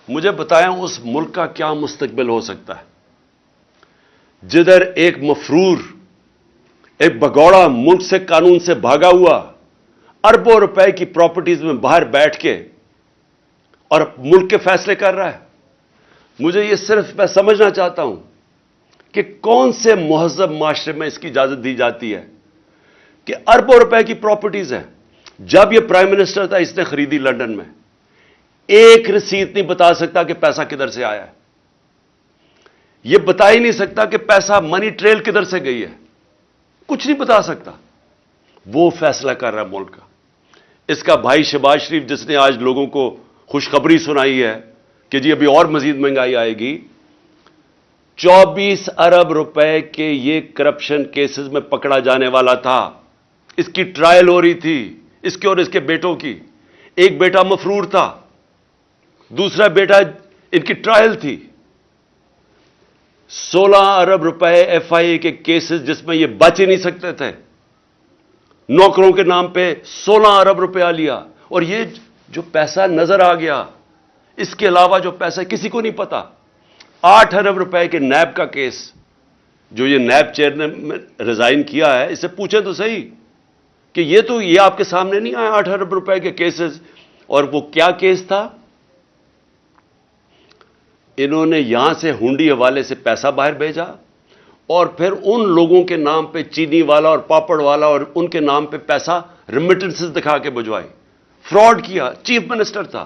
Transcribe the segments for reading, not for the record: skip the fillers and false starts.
مجھے بتائیں اس ملک کا کیا مستقبل ہو سکتا ہے جدھر ایک مفرور، ایک بگوڑا ملک سے قانون سے بھاگا ہوا اربوں روپے کی پراپرٹیز میں باہر بیٹھ کے اور ملک کے فیصلے کر رہا ہے. مجھے یہ صرف میں سمجھنا چاہتا ہوں کہ کون سے مہذب معاشرے میں اس کی اجازت دی جاتی ہے کہ اربوں روپے کی پراپرٹیز ہیں. جب یہ پرائم منسٹر تھا اس نے خریدی لنڈن میں، ایک رسید نہیں بتا سکتا کہ پیسہ کدھر سے آیا ہے. یہ بتا ہی نہیں سکتا کہ پیسہ منی ٹریل کدھر سے گئی ہے، کچھ نہیں بتا سکتا. وہ فیصلہ کر رہا ہے ملک کا. اس کا بھائی شہباز شریف جس نے آج لوگوں کو خوشخبری سنائی ہے کہ جی ابھی اور مزید مہنگائی آئے گی، 24 ارب روپے کے یہ کرپشن کیسز میں پکڑا جانے والا تھا. اس کی ٹرائل ہو رہی تھی، اس کے اور اس کے بیٹوں کی. ایک بیٹا مفرور تھا، دوسرا بیٹا ان کی ٹرائل تھی. 16 ارب روپے ایف آئی اے کے کیسز جس میں یہ بچ ہی نہیں سکتے تھے. نوکروں کے نام پہ 16 ارب روپیہ لیا. اور یہ جو پیسہ نظر آ گیا، اس کے علاوہ جو پیسہ کسی کو نہیں پتا. 8 ارب روپے کے نیب کا کیس، جو یہ نیب چیئر نے ریزائن کیا ہے، اس سے پوچھیں تو صحیح کہ یہ آپ کے سامنے نہیں آیا 8 ارب روپے کے کیسز. اور وہ کیا کیس تھا؟ انہوں نے یہاں سے ہنڈی حوالے سے پیسہ باہر بھیجا اور پھر ان لوگوں کے نام پہ، چینی والا اور پاپڑ والا اور ان کے نام پہ پیسہ ریمیٹنسز دکھا کے بھجوائی. فراڈ کیا. چیف منسٹر تھا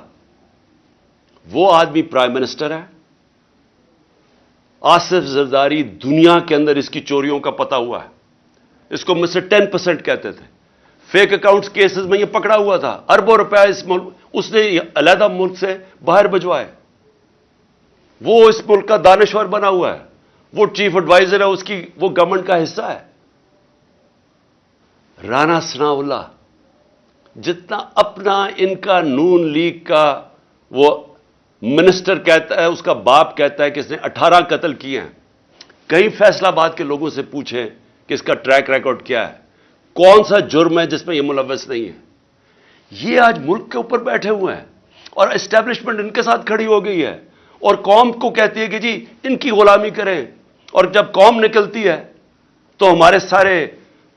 وہ آدمی، پرائم منسٹر ہے. آصف زرداری دنیا کے اندر اس کی چوریوں کا پتہ ہوا ہے. اس کو مسٹر 10% کہتے تھے. فیک اکاؤنٹس کیسز میں یہ پکڑا ہوا تھا. اربوں روپے اس نے علیحدہ ملک سے باہر بھجوائے. وہ اس ملک کا دانشور بنا ہوا ہے، وہ چیف ایڈوائزر ہے اس کی، وہ گورنمنٹ کا حصہ ہے. رانا ثناء اللہ جتنا اپنا ان کا نون لیگ کا وہ منسٹر کہتا ہے، اس کا باپ کہتا ہے کہ اس نے 18 قتل کیے ہیں. کئی فیصلہ آباد کے لوگوں سے پوچھیں کہ اس کا ٹریک ریکارڈ کیا ہے، کون سا جرم ہے جس میں یہ ملوث نہیں ہے. یہ آج ملک کے اوپر بیٹھے ہوئے ہیں اور اسٹیبلشمنٹ ان کے ساتھ کھڑی ہو گئی ہے اور قوم کو کہتی ہے کہ جی ان کی غلامی کریں. اور جب قوم نکلتی ہے تو ہمارے سارے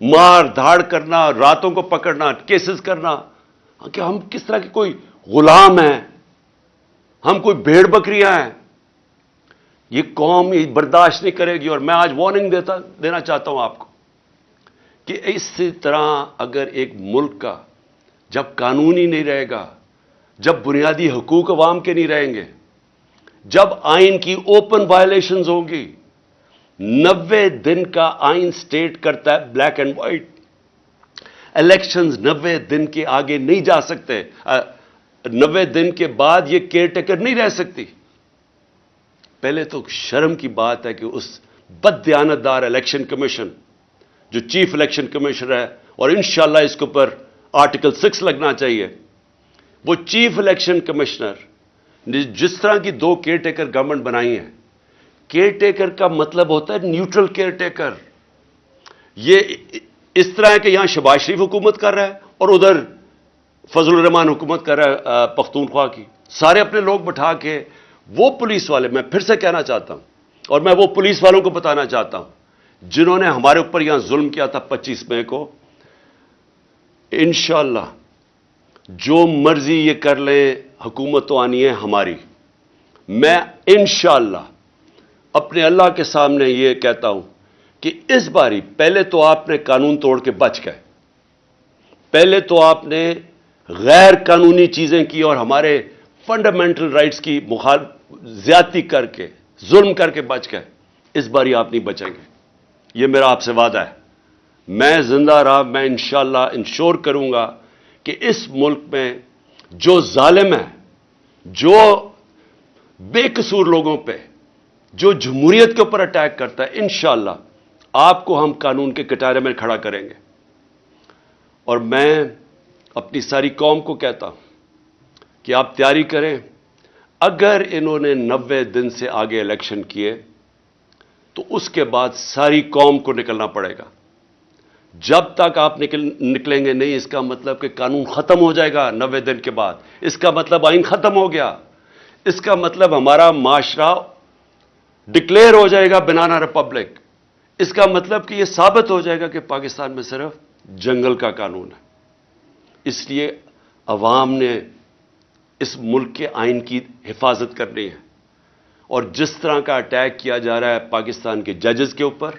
مار دھاڑ کرنا، راتوں کو پکڑنا، کیسز کرنا کہ ہم کس طرح کے کوئی غلام ہیں، ہم کوئی بھیڑ بکریاں ہیں. یہ قوم یہ برداشت نہیں کرے گی. اور میں آج وارننگ دینا چاہتا ہوں آپ کو کہ اسی طرح اگر ایک ملک کا جب قانون ہی نہیں رہے گا، جب بنیادی حقوق عوام کے نہیں رہیں گے، جب آئین کی اوپن وائلیشنز ہوں گی. 90 دن کا آئین سٹیٹ کرتا ہے بلیک اینڈ وائٹ. الیکشنز 90 دن کے آگے نہیں جا سکتے. 90 دن کے بعد یہ کیئر ٹیکر نہیں رہ سکتی. پہلے تو شرم کی بات ہے کہ اس بددیانتدار الیکشن کمیشن جو چیف الیکشن کمیشنر ہے، اور انشاءاللہ اس کے اوپر آرٹیکل 6 لگنا چاہیے، وہ چیف الیکشن کمشنر نے جس طرح کی 2 کیئر ٹیکر گورنمنٹ بنائی ہیں. کیئر ٹیکر کا مطلب ہوتا ہے نیوٹرل کیئر ٹیکر. یہ اس طرح ہے کہ یہاں شہباز شریف حکومت کر رہا ہے اور ادھر فضل الرحمان حکومت کر رہا ہے پختونخوا کی. سارے اپنے لوگ بٹھا کے وہ پولیس والے، میں پھر سے کہنا چاہتا ہوں اور میں وہ پولیس والوں کو بتانا چاہتا ہوں جنہوں نے ہمارے اوپر یہاں ظلم کیا تھا 25 مئی کو، انشاءاللہ جو مرضی یہ کر لیں، حکومت تو آنی ہے ہماری. میں انشاءاللہ اپنے اللہ کے سامنے یہ کہتا ہوں کہ اس باری پہلے تو آپ نے قانون توڑ کے بچ گئے، پہلے تو آپ نے غیر قانونی چیزیں کی اور ہمارے فنڈامنٹل رائٹس کی زیادتی کر کے، ظلم کر کے بچ گئے. اس باری آپ نہیں بچیں گے، یہ میرا آپ سے وعدہ ہے. میں زندہ رہا میں انشاءاللہ انشور کروں گا کہ اس ملک میں جو ظالم ہے، جو بے قصور لوگوں پہ، جو جمہوریت کے اوپر اٹیک کرتا ہے، انشاءاللہ آپ کو ہم قانون کے کٹارے میں کھڑا کریں گے. اور میں اپنی ساری قوم کو کہتا ہوں کہ آپ تیاری کریں. اگر انہوں نے 90 دن سے آگے الیکشن کیے تو اس کے بعد ساری قوم کو نکلنا پڑے گا. جب تک آپ نکلیں گے نہیں، اس کا مطلب کہ قانون ختم ہو جائے گا 90 دن کے بعد. اس کا مطلب آئین ختم ہو گیا. اس کا مطلب ہمارا معاشرہ ڈکلیئر ہو جائے گا بنانا ریپبلک. اس کا مطلب کہ یہ ثابت ہو جائے گا کہ پاکستان میں صرف جنگل کا قانون ہے. اس لیے عوام نے اس ملک کے آئین کی حفاظت کرنی ہے. اور جس طرح کا اٹیک کیا جا رہا ہے پاکستان کے ججز کے اوپر،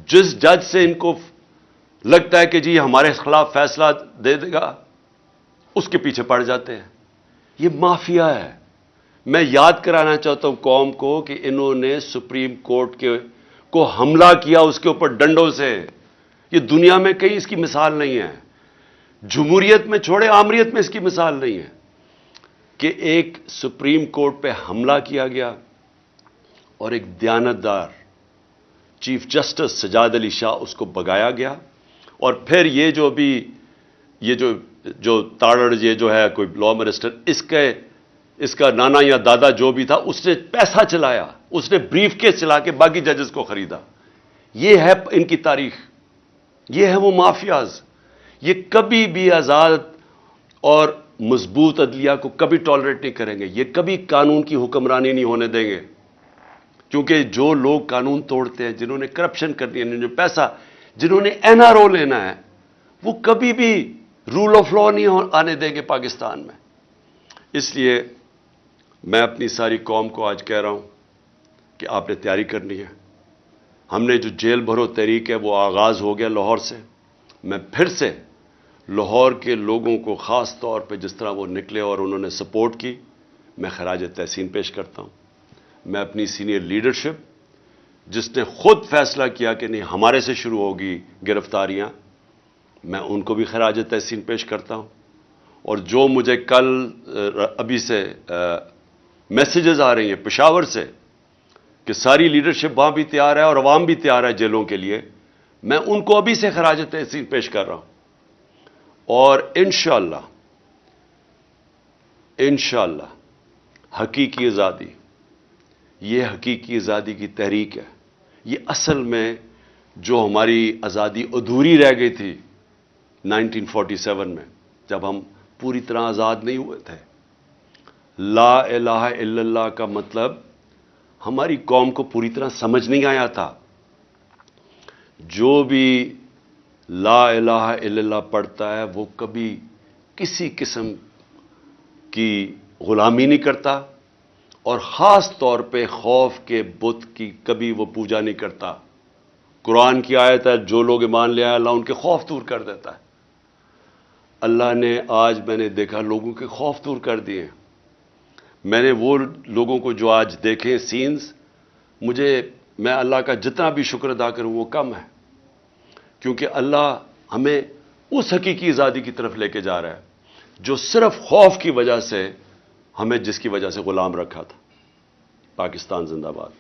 جس جج سے ان کو لگتا ہے کہ جی ہمارے خلاف فیصلہ دے دے گا، اس کے پیچھے پڑ جاتے ہیں. یہ مافیا ہے. میں یاد کرانا چاہتا ہوں قوم کو کہ انہوں نے سپریم کورٹ کو حملہ کیا اس کے اوپر ڈنڈوں سے. یہ دنیا میں کہیں اس کی مثال نہیں ہے. جمہوریت میں چھوڑے، آمریت میں اس کی مثال نہیں ہے کہ ایک سپریم کورٹ پہ حملہ کیا گیا اور ایک دیانتدار چیف جسٹس سجاد علی شاہ اس کو بگایا گیا. اور پھر یہ جو بھی یہ جو تاڑڑ یہ جو ہے کوئی لا منسٹر، اس کا نانا یا دادا جو بھی تھا، اس نے پیسہ چلایا، اس نے بریف کیس چلا کے باقی ججز کو خریدا. یہ ہے ان کی تاریخ. یہ ہے وہ مافیاز. یہ کبھی بھی آزاد اور مضبوط عدلیہ کو کبھی ٹالریٹ نہیں کریں گے. یہ کبھی قانون کی حکمرانی نہیں ہونے دیں گے. کیونکہ جو لوگ قانون توڑتے ہیں، جنہوں نے کرپشن کرنی ہے، جو پیسہ، جنہوں نے این آر او لینا ہے، وہ کبھی بھی رول آف لا نہیں آنے دیں گے پاکستان میں. اس لیے میں اپنی ساری قوم کو آج کہہ رہا ہوں کہ آپ نے تیاری کرنی ہے. ہم نے جو جیل بھرو تحریک ہے وہ آغاز ہو گیا لاہور سے. میں پھر سے لاہور کے لوگوں کو خاص طور پہ جس طرح وہ نکلے اور انہوں نے سپورٹ کی، میں خراج تحسین پیش کرتا ہوں. میں اپنی سینئر لیڈرشپ جس نے خود فیصلہ کیا کہ نہیں ہمارے سے شروع ہوگی گرفتاریاں، میں ان کو بھی خراج تحسین پیش کرتا ہوں. اور جو مجھے کل ابھی سے میسیجز آ رہی ہیں پشاور سے کہ ساری لیڈرشپ وہاں بھی تیار ہے اور عوام بھی تیار ہے جیلوں کے لیے، میں ان کو ابھی سے خراج تحسین پیش کر رہا ہوں. اور انشاءاللہ حقیقی آزادی، یہ حقیقی آزادی کی تحریک ہے. یہ اصل میں جو ہماری آزادی ادھوری رہ گئی تھی 1947 میں، جب ہم پوری طرح آزاد نہیں ہوئے تھے. لا الہ الا اللہ کا مطلب ہماری قوم کو پوری طرح سمجھ نہیں آیا تھا. جو بھی لا الہ الا اللہ پڑھتا ہے وہ کبھی کسی قسم کی غلامی نہیں کرتا، اور خاص طور پہ خوف کے بت کی کبھی وہ پوجا نہیں کرتا. قرآن کی آیت ہے جو لوگ ایمان لے آئے اللہ ان کے خوف دور کر دیتا ہے. اللہ نے آج میں نے دیکھا لوگوں کے خوف دور کر دیے. میں نے وہ لوگوں کو جو آج دیکھے سینز، میں اللہ کا جتنا بھی شکر ادا کروں وہ کم ہے. کیونکہ اللہ ہمیں اس حقیقی آزادی کی طرف لے کے جا رہا ہے جو صرف خوف کی وجہ سے ہمیں جس کی وجہ سے غلام رکھا تھا. پاکستان زندہ باد.